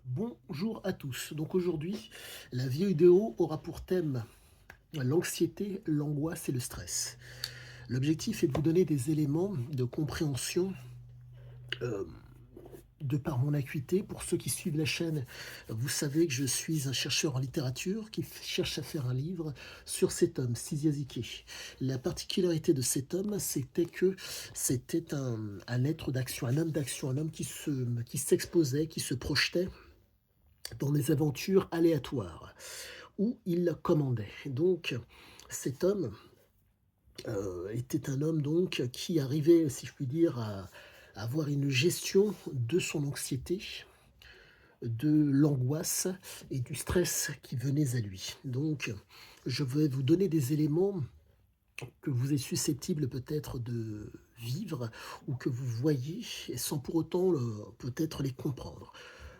Bonjour à tous. Donc aujourd'hui, la vidéo aura pour thème l'anxiété, l'angoisse et le stress. L'objectif est de vous donner des éléments de compréhension euh, de par mon acuité. Pour ceux qui suivent la chaîne, vous savez que je suis un chercheur en littérature qui cherche à faire un livre sur cet homme, Siziaziki. La particularité de cet homme, c'était que c'était un être d'action, un homme d'action, un homme qui s'exposait, qui se projetait dans des aventures aléatoires où il commandait. Donc, cet homme était un homme donc qui arrivait, si je puis dire, à avoir une gestion de son anxiété, de l'angoisse et du stress qui venait à lui. Donc, je vais vous donner des éléments que vous êtes susceptible peut-être de vivre ou que vous voyez et sans pour autant peut-être les comprendre.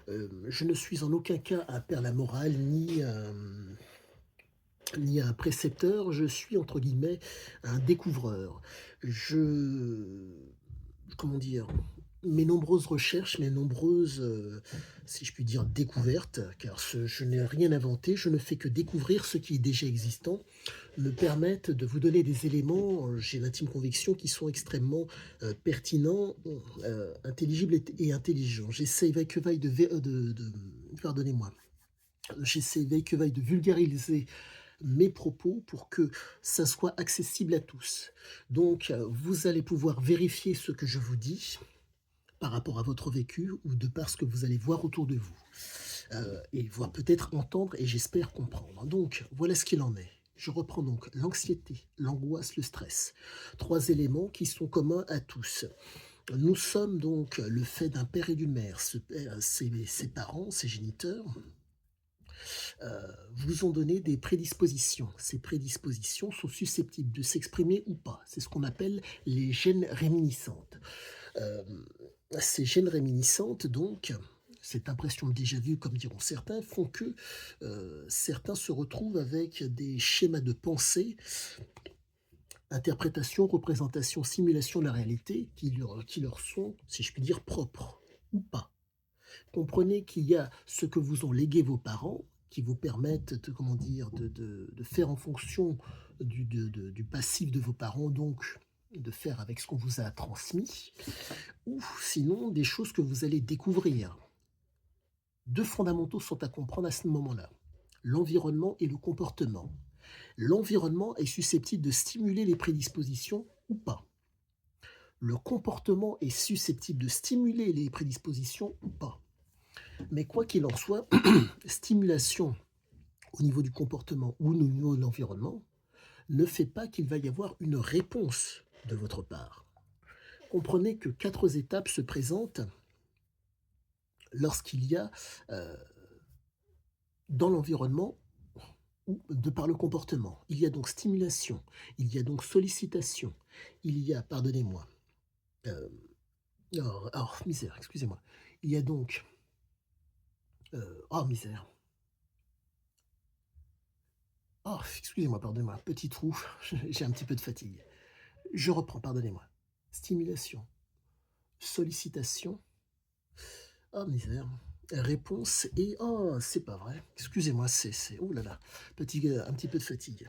Je ne suis en aucun cas un père la morale ni un précepteur, je suis entre guillemets un découvreur. Je comment dire? Mes nombreuses recherches, mes nombreuses, si je puis dire, découvertes, car je n'ai rien inventé, je ne fais que découvrir ce qui est déjà existant, me permettent de vous donner des éléments, j'ai l'intime conviction, qui sont extrêmement pertinents, intelligibles et intelligents. J'essaie vaille que vaille pardonnez-moi, j'essaie vaille que vaille de vulgariser mes propos pour que ça soit accessible à tous. Donc, vous allez pouvoir vérifier ce que je vous dis par rapport à votre vécu ou de par ce que vous allez voir autour de vous. Et voir peut-être entendre et j'espère comprendre. Donc, voilà ce qu'il en est. Je reprends donc l'anxiété, l'angoisse, le stress. Trois éléments qui sont communs à tous. Nous sommes donc le fait d'un père et d'une mère. Ses parents, ses géniteurs, vous ont donné des prédispositions. Ces prédispositions sont susceptibles de s'exprimer ou pas. C'est ce qu'on appelle les gènes réminiscentes. Euh, Ces gènes réminiscentes, donc, cette impression de déjà-vu, comme diront certains, font que certains se retrouvent avec des schémas de pensée, interprétation, représentation, simulation de la réalité qui leur sont, si je puis dire, propres ou pas. Comprenez qu'il y a ce que vous ont légué vos parents, qui vous permettent de, comment dire, de faire en fonction du passif de vos parents, donc de faire avec ce qu'on vous a transmis, ou sinon des choses que vous allez découvrir. Deux fondamentaux sont à comprendre à ce moment-là, l'environnement et le comportement. L'environnement est susceptible de stimuler les prédispositions ou pas. Le comportement est susceptible de stimuler les prédispositions ou pas. Mais quoi qu'il en soit, stimulation au niveau du comportement ou au niveau de l'environnement ne fait pas qu'il va y avoir une réponse de votre part. Comprenez que quatre étapes se présentent lorsqu'il y a dans l'environnement ou de par le comportement. Il y a donc stimulation, il y a donc sollicitation, il y a, pardonnez-moi, euh, misère, excusez-moi, il y a donc, oh misère, oh excusez-moi, pardonnez-moi, petit trou, j'ai un petit peu de fatigue. Je reprends, pardonnez-moi. Stimulation, sollicitation, oh misère, réponse et oh c'est pas vrai. Excusez-moi, oh là là, un petit peu de fatigue.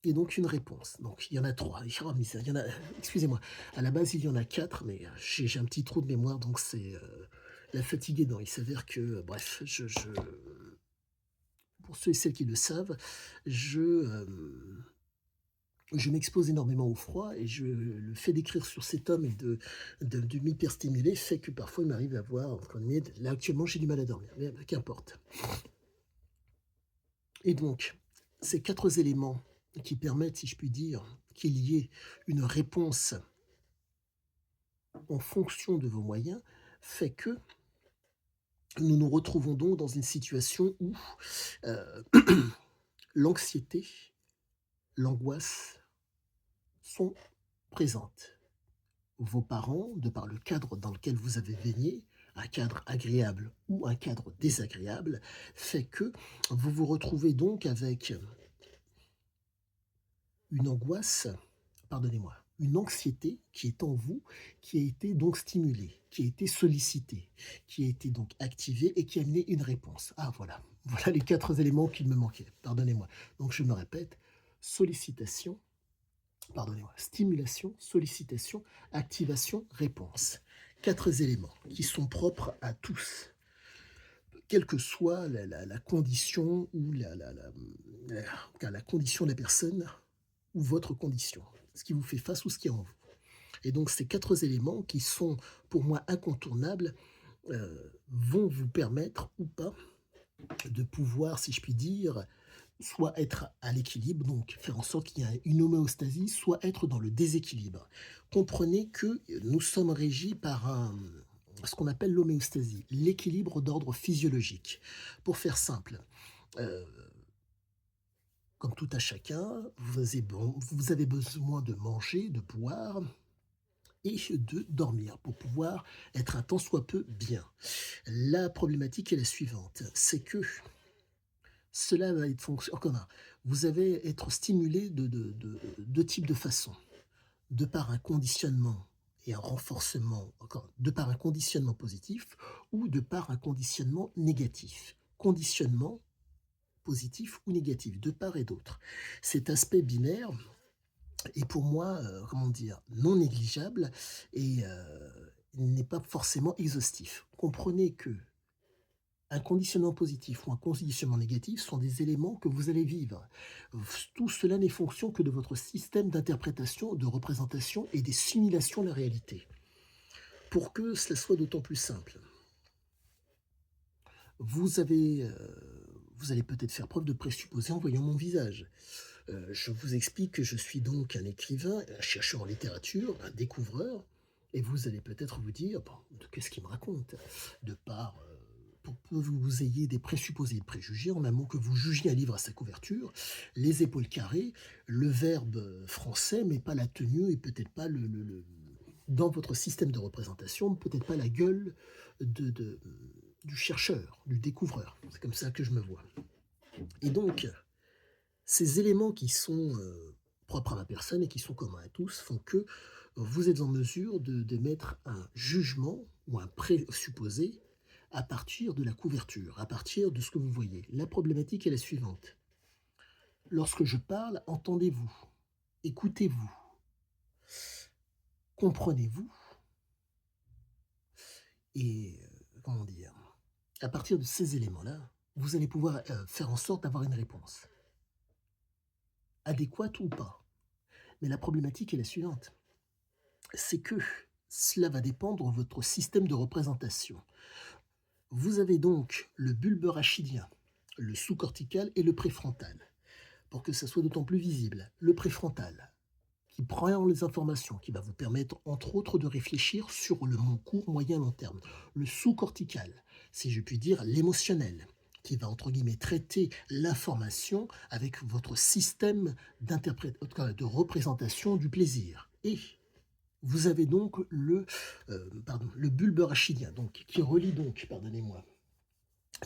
Et donc une réponse. Donc il y en a trois. Oh misère, il y en a. Excusez-moi. À la base il y en a quatre, mais j'ai un petit trou de mémoire, donc c'est la fatigue aidant. Il s'avère que, bref, pour ceux et celles qui le savent, je m'expose énormément au froid et le fait d'écrire sur cet homme et de m'hyperstimuler fait que parfois il m'arrive d'avoir, entre guillemets, là actuellement j'ai du mal à dormir, mais qu'importe. Et donc, ces quatre éléments qui permettent, si je puis dire, qu'il y ait une réponse en fonction de vos moyens, fait que nous nous retrouvons donc dans une situation où euh, l'anxiété, l'angoisse sont présentes. Vos parents, de par le cadre dans lequel vous avez baigné, un cadre agréable ou un cadre désagréable, fait que vous vous retrouvez donc avec une angoisse, pardonnez-moi, une anxiété qui est en vous, qui a été donc stimulée, qui a été sollicitée, qui a été donc activée et qui a amené une réponse. Ah voilà, voilà les 4 éléments qui me manquaient, pardonnez-moi. Donc je me répète, sollicitation, pardonnez-moi, stimulation, sollicitation, activation, réponse. 4 éléments qui sont propres à tous, quelle que soit la condition ou la condition de la personne ou votre condition, ce qui vous fait face ou ce qui est en vous. Et donc ces 4 éléments qui sont pour moi incontournables, vont vous permettre ou pas de pouvoir, si je puis dire, soit être à l'équilibre, donc faire en sorte qu'il y ait une homéostasie, soit être dans le déséquilibre. Comprenez que nous sommes régis par ce qu'on appelle l'homéostasie, l'équilibre d'ordre physiologique. Pour faire simple, euh, comme tout à chacun, vous avez besoin de manger, de boire et de dormir pour pouvoir être un tant soit peu bien. La problématique est la suivante, c'est que cela va être fonction en commun. Vous allez être stimulé de 2 types de façons. De par un conditionnement et un renforcement, encore de par un conditionnement positif ou de par un conditionnement négatif. Conditionnement positif ou négatif, de part et d'autre. Cet aspect binaire est pour moi, comment dire? Non négligeable et il n'est pas forcément exhaustif. Comprenez que un conditionnement positif ou un conditionnement négatif sont des éléments que vous allez vivre. Tout cela n'est fonction que de votre système d'interprétation, de représentation et des simulations de la réalité. Pour que cela soit d'autant plus simple, vous avez, vous allez peut-être faire preuve de présupposé en voyant mon visage. Je vous explique que je suis donc un écrivain, un chercheur en littérature, un découvreur, et vous allez peut-être vous dire, bon, qu'est-ce qu'il me raconte? De par, pour peu vous ayez des présupposés et des préjugés, en un mot que vous jugiez un livre à sa couverture, les épaules carrées, le verbe français, mais pas la tenue et peut-être pas dans votre système de représentation, peut-être pas la gueule de du chercheur, du découvreur. C'est comme ça que je me vois. Et donc, ces éléments qui sont propres à ma personne et qui sont communs à tous font que vous êtes en mesure d'émettre un jugement ou un présupposé à partir de la couverture, à partir de ce que vous voyez. La problématique est la suivante. Lorsque je parle, entendez-vous, écoutez-vous, comprenez-vous et comment dire, à partir de ces éléments-là, vous allez pouvoir faire en sorte d'avoir une réponse, adéquate ou pas. Mais la problématique est la suivante, c'est que cela va dépendre de votre système de représentation. Vous avez donc le bulbe rachidien, le sous-cortical et le préfrontal. Pour que ça soit d'autant plus visible, le préfrontal, qui prend les informations, qui va vous permettre, entre autres, de réfléchir sur le court, moyen, long terme. Le sous-cortical, si je puis dire, l'émotionnel, qui va, entre guillemets, traiter l'information avec votre système de représentation du plaisir. Et vous avez donc le bulbe rachidien, donc, qui relie donc, pardonnez-moi,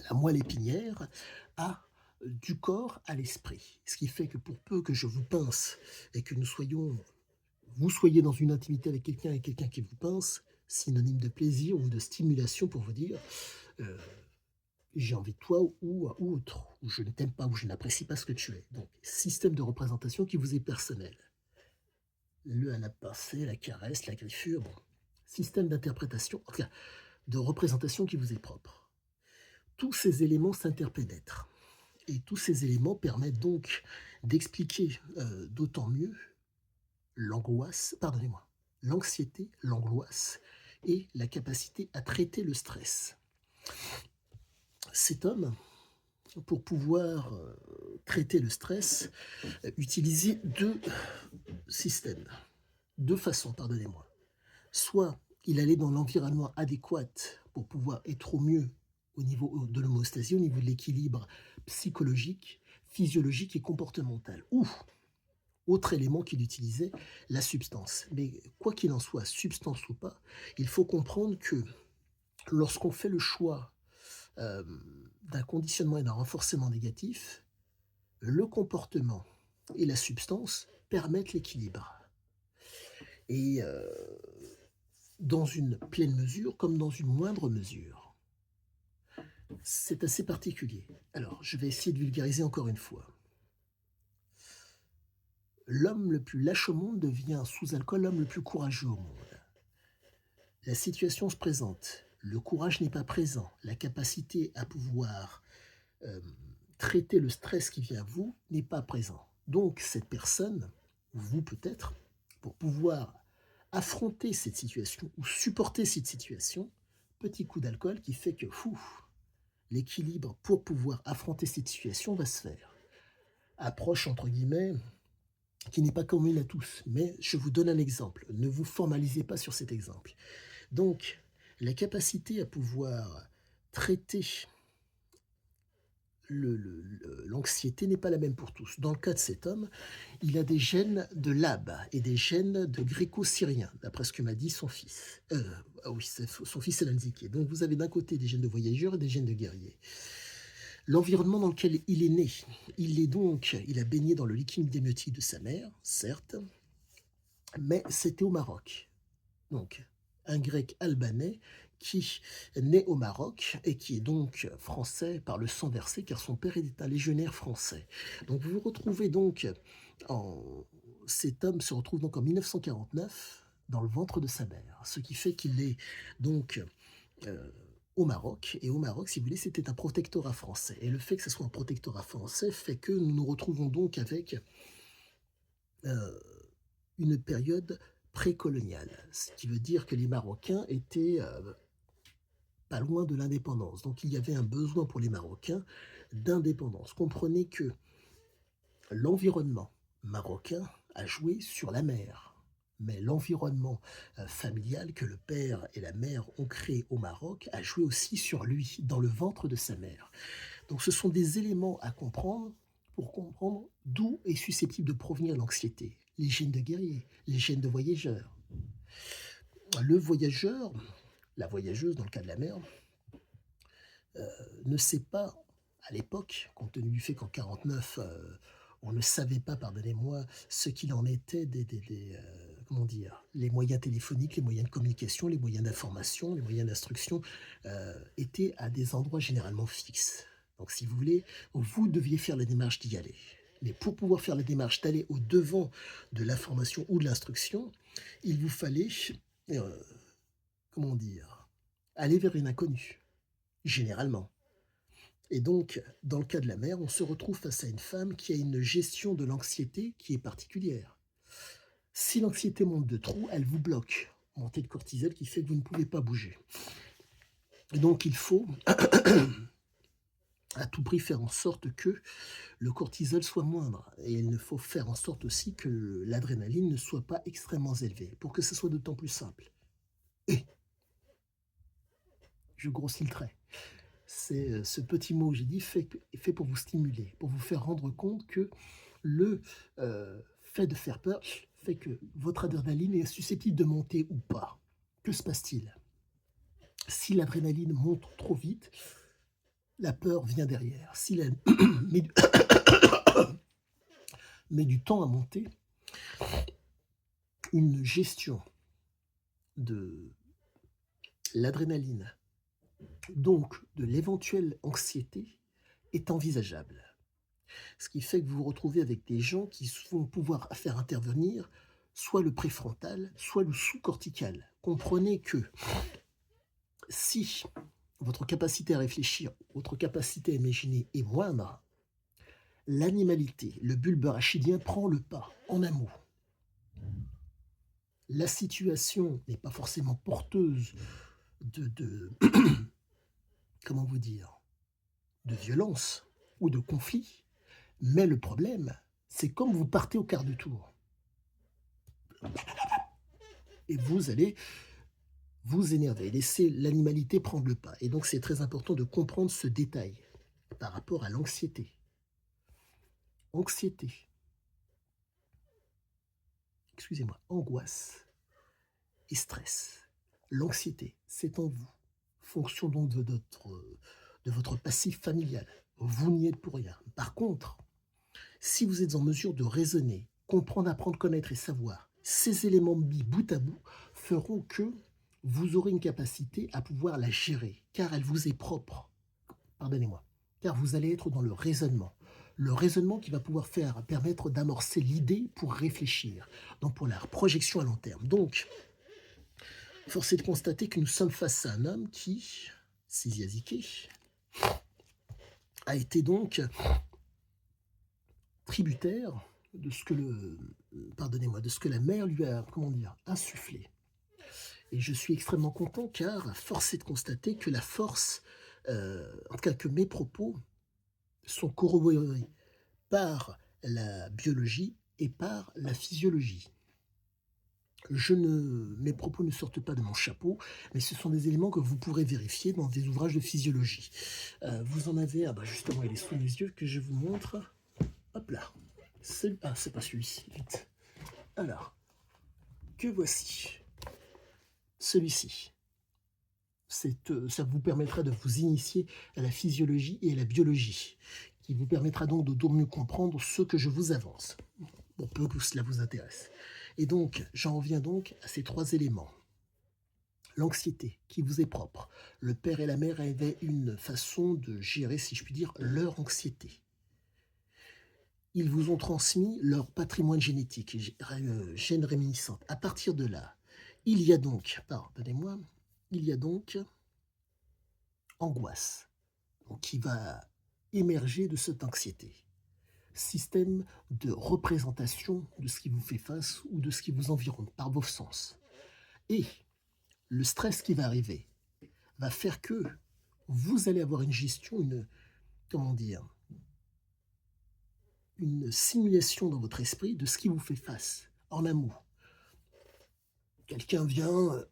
la moelle épinière à du corps à l'esprit. Ce qui fait que pour peu que je vous pince et que vous soyez dans une intimité avec quelqu'un et quelqu'un qui vous pince, synonyme de plaisir ou de stimulation pour vous dire euh, j'ai envie de toi ou autre, ou je ne t'aime pas, ou je n'apprécie pas ce que tu es. Donc, système de représentation qui vous est personnel. Le à la pincée, la caresse, la griffure, bon. Système d'interprétation, en tout cas, de représentation qui vous est propre. Tous ces éléments s'interpénètrent. Et tous ces éléments permettent donc d'expliquer d'autant mieux l'angoisse, pardonnez-moi, l'anxiété, l'angoisse et la capacité à traiter le stress. Cet homme, pour pouvoir traiter le stress, utilisait 2 systèmes, 2 façons, pardonnez-moi. Soit il allait dans l'environnement adéquat pour pouvoir être au mieux au niveau de l'homéostasie, au niveau de l'équilibre psychologique, physiologique et comportemental. Ou, autre élément qu'il utilisait, la substance. Mais quoi qu'il en soit, substance ou pas, il faut comprendre que lorsqu'on fait le choix euh, d'un conditionnement et d'un renforcement négatif, le comportement et la substance permettent l'équilibre. et dans une pleine mesure comme dans une moindre mesure. C'est assez particulier. Alors, je vais essayer de vulgariser encore une fois. L'homme le plus lâche au monde devient sous alcool l'homme le plus courageux au monde. La situation se présente, le courage n'est pas présent, la capacité à pouvoir euh, traiter le stress qui vient à vous n'est pas présent. Donc cette personne, vous peut-être, pour pouvoir affronter cette situation ou supporter cette situation, petit coup d'alcool qui fait que l'équilibre pour pouvoir affronter cette situation va se faire. Approche entre guillemets qui n'est pas commune à tous, mais je vous donne un exemple. Ne vous formalisez pas sur cet exemple. Donc, la capacité à pouvoir traiter l'anxiété n'est pas la même pour tous. Dans le cas de cet homme, il a des gènes de Lab et des gènes de gréco-syrien, d'après ce que m'a dit son fils. Ah oui, son fils est l'indiqué. Donc vous avez d'un côté des gènes de voyageur et des gènes de guerrier. L'environnement dans lequel il est né, il a baigné dans le liquide amniotique de sa mère, certes, mais c'était au Maroc. Donc, un grec albanais qui naît au Maroc et qui est donc français par le sang versé, car son père est un légionnaire français. Donc, vous vous retrouvez donc en... Cet homme se retrouve donc en 1949 dans le ventre de sa mère, ce qui fait qu'il est donc au Maroc. Et au Maroc, si vous voulez, c'était un protectorat français. Et le fait que ce soit un protectorat français fait que nous nous retrouvons donc avec une période précoloniale, ce qui veut dire que les Marocains étaient pas loin de l'indépendance. Donc il y avait un besoin pour les Marocains d'indépendance. Comprenez que l'environnement marocain a joué sur la mer, mais l'environnement familial que le père et la mère ont créé au Maroc a joué aussi sur lui, dans le ventre de sa mère. Donc ce sont des éléments à comprendre pour comprendre d'où est susceptible de provenir l'anxiété. Les gènes de guerrier, les gènes de voyageur. Le voyageur, la voyageuse dans le cas de la mère, ne sait pas, à l'époque, compte tenu du fait qu'en 49, on ne savait pas, pardonnez-moi, ce qu'il en était comment dire, les moyens téléphoniques, les moyens de communication, les moyens d'information, les moyens d'instruction étaient à des endroits généralement fixes. Donc, si vous voulez, vous deviez faire la démarche d'y aller. Mais pour pouvoir faire la démarche d'aller au-devant de l'information ou de l'instruction, il vous fallait, comment dire, aller vers une inconnue, généralement. Et donc, dans le cas de la mère, on se retrouve face à une femme qui a une gestion de l'anxiété qui est particulière. Si l'anxiété monte de trop, elle vous bloque. Montée de cortisol qui fait que vous ne pouvez pas bouger. Et donc, il faut à tout prix faire en sorte que le cortisol soit moindre. Et il faut faire en sorte aussi que l'adrénaline ne soit pas extrêmement élevée, pour que ce soit d'autant plus simple. Et, je grossis le trait, c'est ce petit mot que j'ai dit fait pour vous stimuler, pour vous faire rendre compte que le fait de faire peur fait que votre adrénaline est susceptible de monter ou pas. Que se passe-t-il? Si l'adrénaline monte trop vite, la peur vient derrière. Si elle met du temps à monter, une gestion de l'adrénaline, donc de l'éventuelle anxiété, est envisageable. Ce qui fait que vous vous retrouvez avec des gens qui vont pouvoir faire intervenir soit le préfrontal, soit le sous-cortical. Comprenez que si votre capacité à réfléchir, votre capacité à imaginer est moindre, l'animalité, le bulbe rachidien prend le pas en un mot. La situation n'est pas forcément porteuse de comment vous dire, de violence ou de conflit, mais le problème, c'est comme vous partez au quart de tour. Et vous allez vous énerver, laisser l'animalité prendre le pas. Et donc c'est très important de comprendre ce détail par rapport à l'anxiété. Anxiété, excusez-moi, angoisse et stress. L'anxiété, c'est en vous, fonction donc de votre passif familial. Vous n'y êtes pour rien. Par contre, si vous êtes en mesure de raisonner, comprendre, apprendre, connaître et savoir Ces éléments mis bout à bout feront que vous aurez une capacité à pouvoir la gérer, car elle vous est propre. Pardonnez-moi, car vous allez être dans le raisonnement. Le raisonnement qui va pouvoir permettre d'amorcer l'idée pour réfléchir, donc pour la projection à long terme. Donc, force est de constater que nous sommes face à un homme qui, Siziaziki, a été donc tributaire de ce que de ce que la mère lui a, comment dire, insufflé. Et je suis extrêmement content car force est de constater que la force, en tout cas que mes propos sont corroborés par la biologie et par la physiologie. Mes propos ne sortent pas de mon chapeau, mais ce sont des éléments que vous pourrez vérifier dans des ouvrages de physiologie. Vous en avez, ah bah justement, il est sous mes yeux que je vous montre. Hop là. Ah, c'est pas celui-ci, vite. Alors, que voici. Celui-ci. Ça vous permettra de vous initier à la physiologie et à la biologie, qui vous permettra donc de mieux comprendre ce que je vous avance, pour peu que cela vous intéresse. Et donc, j'en reviens donc à ces trois éléments. L'anxiété, qui vous est propre. Le père et la mère avaient une façon de gérer, si je puis dire, leur anxiété. Ils vous ont transmis leur patrimoine génétique, gènes réminiscentes. À partir de là, il y a donc, pardonnez-moi, il y a donc angoisse, donc qui va émerger de cette anxiété. Système de représentation de ce qui vous fait face ou de ce qui vous environne par vos sens. Et le stress qui va arriver va faire que vous allez avoir une gestion, comment dire, une simulation dans votre esprit de ce qui vous fait face en amour. Quelqu'un vient,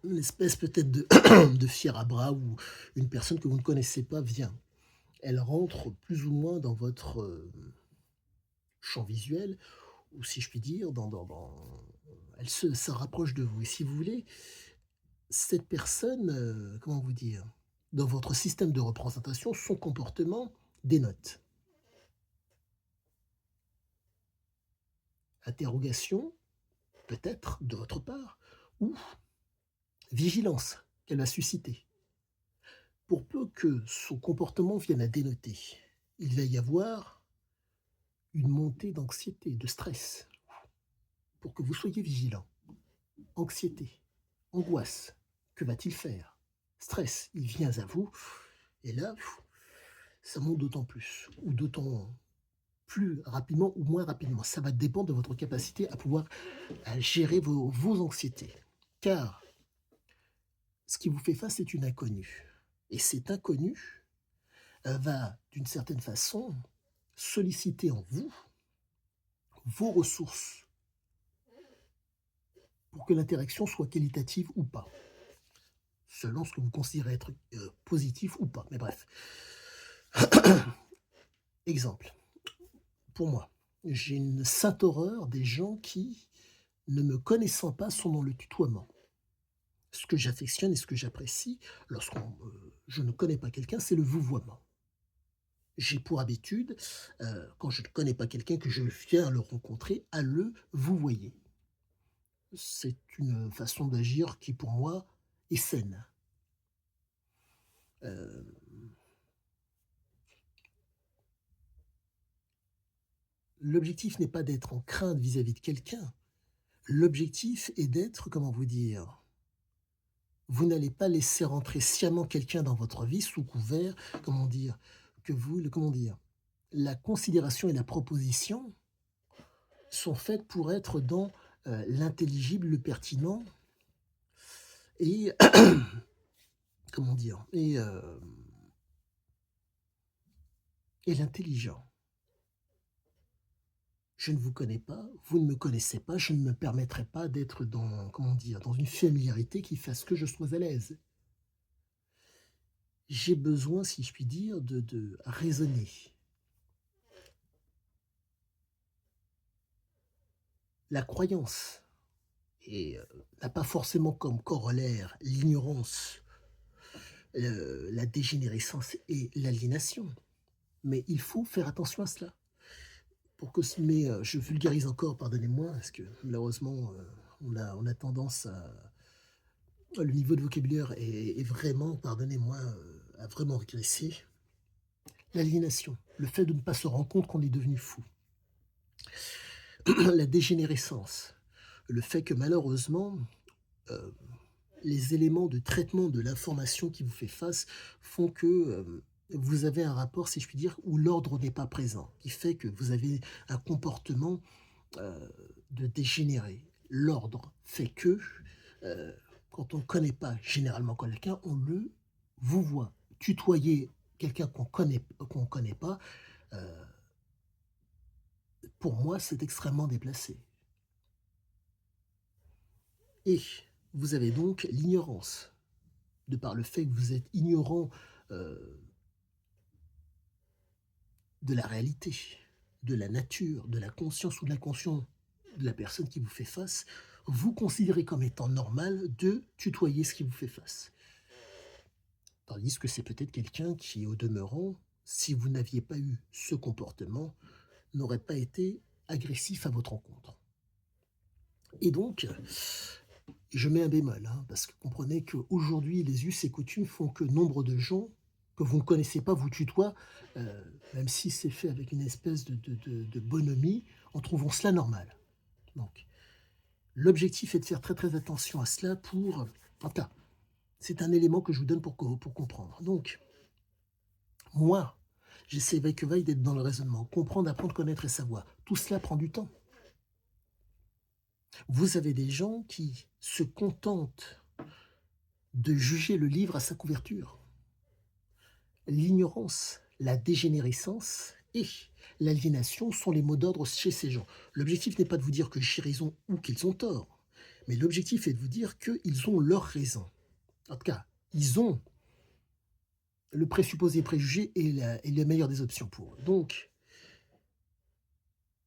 une espèce peut-être de fier à bras ou une personne que vous ne connaissez pas vient. Elle rentre plus ou moins dans votre champ visuel, ou si je puis dire, ça rapproche de vous. Et si vous voulez, cette personne, comment vous dire, dans votre système de représentation, son comportement dénote interrogation, peut-être, de votre part, ou vigilance qu'elle va susciter. Pour peu que son comportement vienne à dénoter, il va y avoir une montée d'anxiété, de stress, pour que vous soyez vigilant. Anxiété, angoisse, que va-t-il faire? Stress, il vient à vous, et là, ça monte d'autant plus, ou d'autant plus rapidement ou moins rapidement. Ça va dépendre de votre capacité à pouvoir gérer vos anxiétés. Car ce qui vous fait face est une inconnue. Et cet inconnu va, d'une certaine façon, solliciter en vous vos ressources pour que l'interaction soit qualitative ou pas, selon ce que vous considérez être positif ou pas. Mais bref. Exemple. Pour moi, j'ai une sainte horreur des gens qui, ne me connaissant pas, sont dans le tutoiement. Ce que j'affectionne et ce que j'apprécie lorsque je ne connais pas quelqu'un, c'est le vouvoiement. J'ai pour habitude, quand je ne connais pas quelqu'un, que je viens le rencontrer, à le vouvoyer. C'est une façon d'agir qui, pour moi, est saine. Euh, L'objectif n'est pas d'être en crainte vis-à-vis de quelqu'un. L'objectif est d'être, comment vous dire, vous n'allez pas laisser rentrer sciemment quelqu'un dans votre vie sous couvert, comment dire, comment dire, la considération et la proposition sont faites pour être dans l'intelligible, le pertinent et comment dire, et l'intelligent. Je ne vous connais pas, vous ne me connaissez pas, je ne me permettrai pas d'être dans, comment dire, dans une familiarité qui fasse que je sois à l'aise. J'ai besoin, si je puis dire, de raisonner. La croyance n'a pas forcément comme corollaire l'ignorance, la dégénérescence et l'aliénation. Mais il faut faire attention à cela. mais je vulgarise encore, pardonnez-moi, parce que malheureusement, on a tendance à le niveau de vocabulaire est vraiment, pardonnez-moi, a vraiment régressé. L'aliénation, le fait de ne pas se rendre compte qu'on est devenu fou. La dégénérescence, le fait que malheureusement, heu, les éléments de traitement de l'information qui vous fait face font que, vous avez un rapport, si je puis dire, où l'ordre n'est pas présent, qui fait que vous avez un comportement, heu, de dégénéré. L'ordre fait que, heu, quand on ne connaît pas généralement quelqu'un, on le vous voit. Tutoyer quelqu'un qu'on connaît pas, heu, pour moi, c'est extrêmement déplacé et vous avez donc l'ignorance. De par le fait que vous êtes ignorant, heu, de la réalité, de la nature, de la conscience ou de l'inconscient de la personne qui vous fait face, vous considérez comme étant normal de tutoyer ce qui vous fait face. Tandis que c'est peut-être quelqu'un qui, au demeurant, si vous n'aviez pas eu ce comportement, n'aurait pas été agressif à votre encontre. Et donc, je mets un bémol, hein, parce que comprenez qu'aujourd'hui, les us et coutumes font que nombre de gens que vous ne connaissez pas vous tutoient, même si c'est fait avec une espèce de bonhomie, en trouvant cela normal. Donc, l'objectif est de faire très très attention à cela pour, en tout cas, c'est un élément que je vous donne pour comprendre. Donc, moi, j'essaie veille que vaille d'être dans le raisonnement, comprendre, apprendre, connaître et savoir. Tout cela prend du temps. Vous avez des gens qui se contentent de juger le livre à sa couverture. L'ignorance, la dégénérescence et l'aliénation sont les mots d'ordre chez ces gens. L'objectif n'est pas de vous dire que j'ai raison ou qu'ils ont tort, mais l'objectif est de vous dire qu'ils ont leur raison. En tout cas, ils ont le présupposé préjugé et la meilleure des options pour eux. Donc,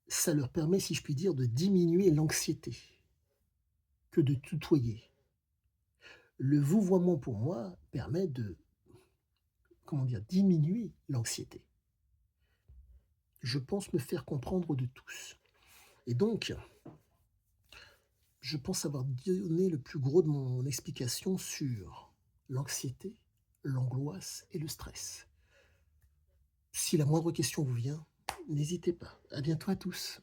ça leur permet, si je puis dire, de diminuer l'anxiété que de tutoyer. Le vouvoiement, pour moi, permet de, comment dire, diminuer l'anxiété. Je pense me faire comprendre de tous. Et donc, je pense avoir donné le plus gros de mon explication sur l'anxiété, l'angoisse et le stress. Si la moindre question vous vient, n'hésitez pas. À bientôt à tous.